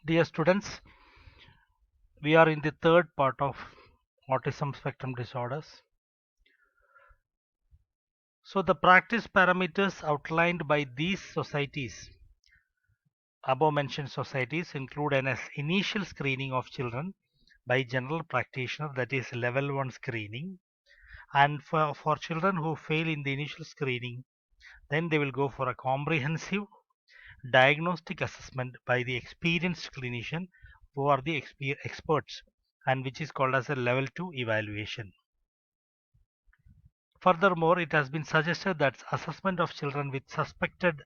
Dear students, we are in the third part of autism spectrum disorders. So the practice parameters outlined by these societies, above mentioned societies, include an initial screening of children by general practitioner, that is level 1 screening, and for children who fail in the initial screening, then they will go for a comprehensive diagnostic assessment by the experienced clinician who are the experts, and which is called as a level 2 evaluation. Furthermore, it has been suggested that assessment of children with suspected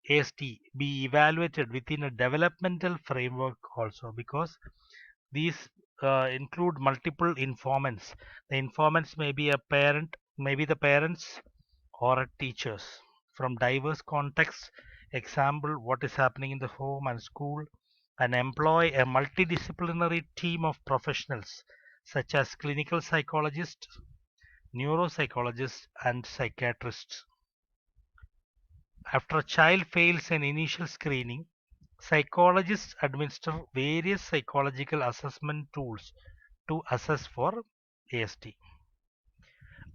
ASD be evaluated within a developmental framework also, because these include multiple informants. The informants may be a parent, maybe the parents or a teachers from diverse contexts. Example, what is happening in the home and school, and employ a multidisciplinary team of professionals such as clinical psychologists, neuropsychologists, and psychiatrists. After a child fails an initial screening, psychologists administer various psychological assessment tools to assess for ASD.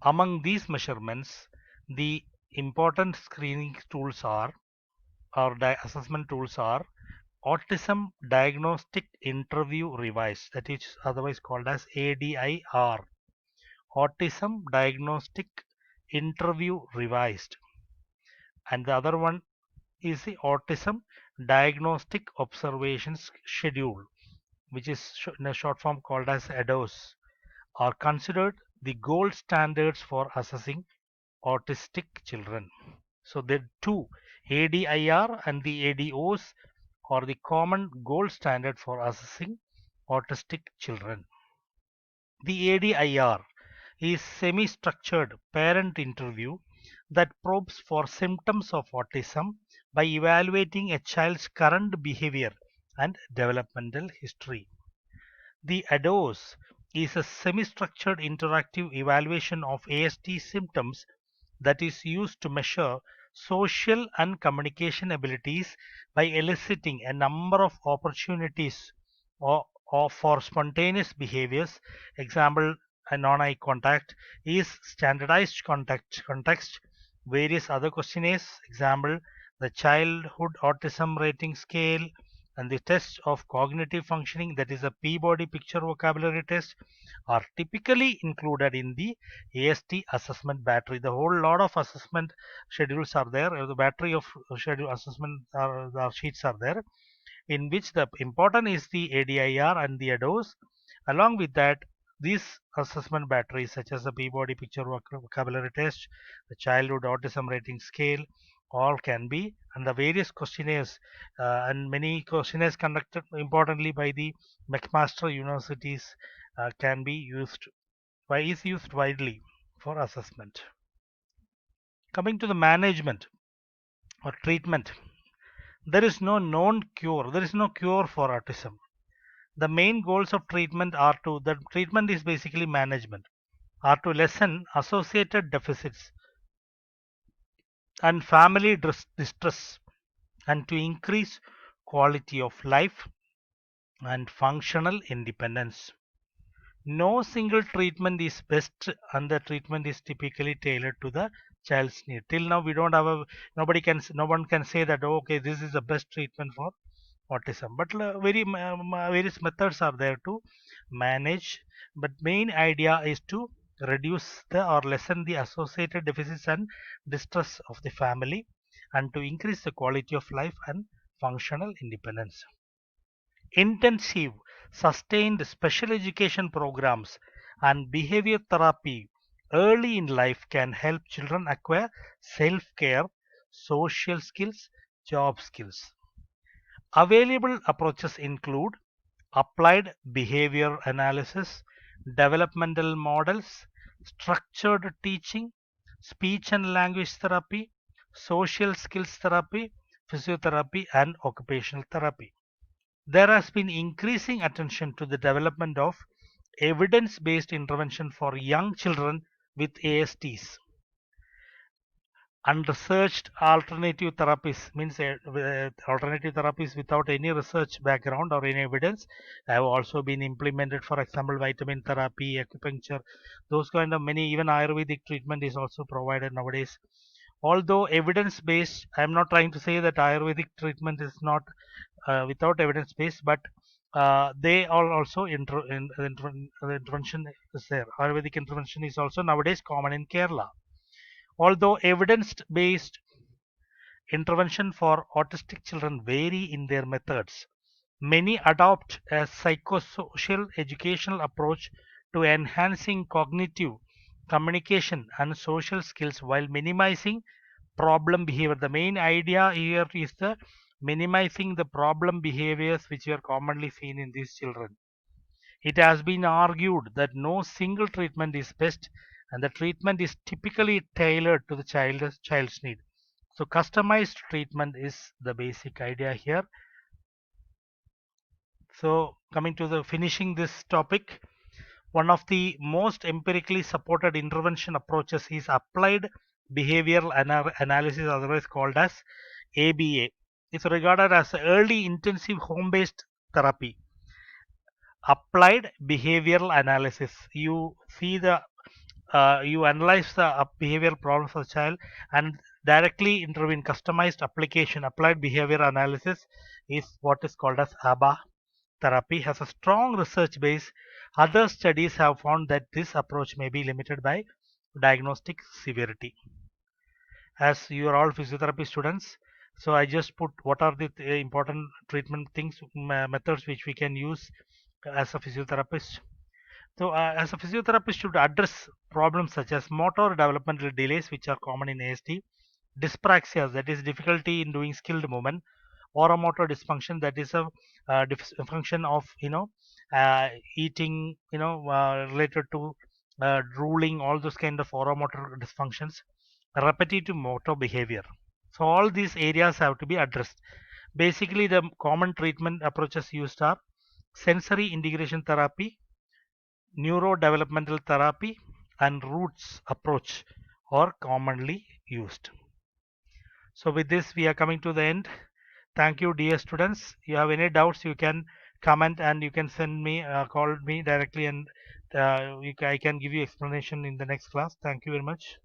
Among these measurements, the important screening tools are, or assessment tools are, Autism Diagnostic Interview Revised, that is otherwise called as ADIR. Autism Diagnostic Interview Revised. And the other one is the Autism Diagnostic Observations Schedule, which is in a short form called as ADOS, are considered the gold standards for assessing autistic children. So the two, ADIR and the ADOS, are the common gold standard for assessing autistic children. The ADIR is semi-structured parent interview that probes for symptoms of autism by evaluating a child's current behavior and developmental history. The ADOS is a semi-structured interactive evaluation of ASD symptoms that is used to measure social and communication abilities by eliciting a number of opportunities or for spontaneous behaviors. Example, a non-eye contact is standardized context. Various other questionnaires, example, the childhood autism rating scale, and the test of cognitive functioning, that is a Peabody picture vocabulary test, are typically included in the ASD assessment battery. The whole lot of assessment schedules are there. The battery of schedule assessment sheets are there, in which the important is the ADIR and the ADOS. Along with that, these assessment batteries such as the Peabody picture vocabulary test, the childhood autism rating scale, all can be, and the various questionnaires, and many questionnaires conducted importantly by the McMaster universities, can be used, is used widely for assessment. Coming to the management or treatment, there is no known cure. There is no cure for autism. The main goals of treatment are to, the treatment is basically management, are to lessen associated deficits and family distress, and to increase quality of life and functional independence. No single treatment is best, and the treatment is typically tailored to the child's need. Till now, we don't have a, no one can say that, oh, okay, this is the best treatment for autism. But various methods are there to manage. But main idea is to reduce the or lessen the associated deficits and distress of the family, and to increase the quality of life and functional independence. Intensive, sustained special education programs and behavior therapy early in life can help children acquire self-care, social skills, job skills. Available approaches include applied behavior analysis, developmental models, structured teaching, speech and language therapy, social skills therapy, physiotherapy, and occupational therapy. There has been increasing attention to the development of evidence-based intervention for young children with ASDs. Unresearched alternative therapies means alternative therapies without any research background or any evidence have also been implemented. For example, vitamin therapy, acupuncture, those kind of many, even Ayurvedic treatment is also provided nowadays. Although evidence based, I am not trying to say that Ayurvedic treatment is not without evidence base, but they are also intervention is there. Ayurvedic intervention is also nowadays common in Kerala. Although evidence-based intervention for autistic children vary in their methods, many adopt a psychosocial educational approach to enhancing cognitive, communication, and social skills while minimizing problem behavior. The main idea here is the minimizing the problem behaviors which are commonly seen in these children. It has been argued that no single treatment is best and the treatment is typically tailored to the child's need. So customized treatment is the basic idea here. So coming to the finishing this topic, one of the most empirically supported intervention approaches is applied behavioral analysis, otherwise called as ABA. It's regarded as early intensive home-based therapy. Applied behavioral analysis. You analyze the behavioral problems of the child and directly intervene. Customized application. Applied behavior analysis is what is called as ABA therapy. Has a strong research base. Other studies have found that this approach may be limited by diagnostic severity. As you are all physiotherapy students, so I just put what are the important treatment things, methods which we can use as a physiotherapist. So, as a physiotherapist should address problems such as motor developmental delays, which are common in ASD, dyspraxia, that is difficulty in doing skilled movement, oromotor dysfunction, that is a function of eating, related to drooling, all those kind of oromotor dysfunctions, repetitive motor behavior. So all these areas have to be addressed. Basically, the common treatment approaches used are sensory integration therapy, neurodevelopmental therapy, and roots approach are commonly used. So with this, we are coming to the end. Thank you, dear students. If you have any doubts, you can comment and you can send me, call me directly, and I can give you explanation in the next class. Thank you very much.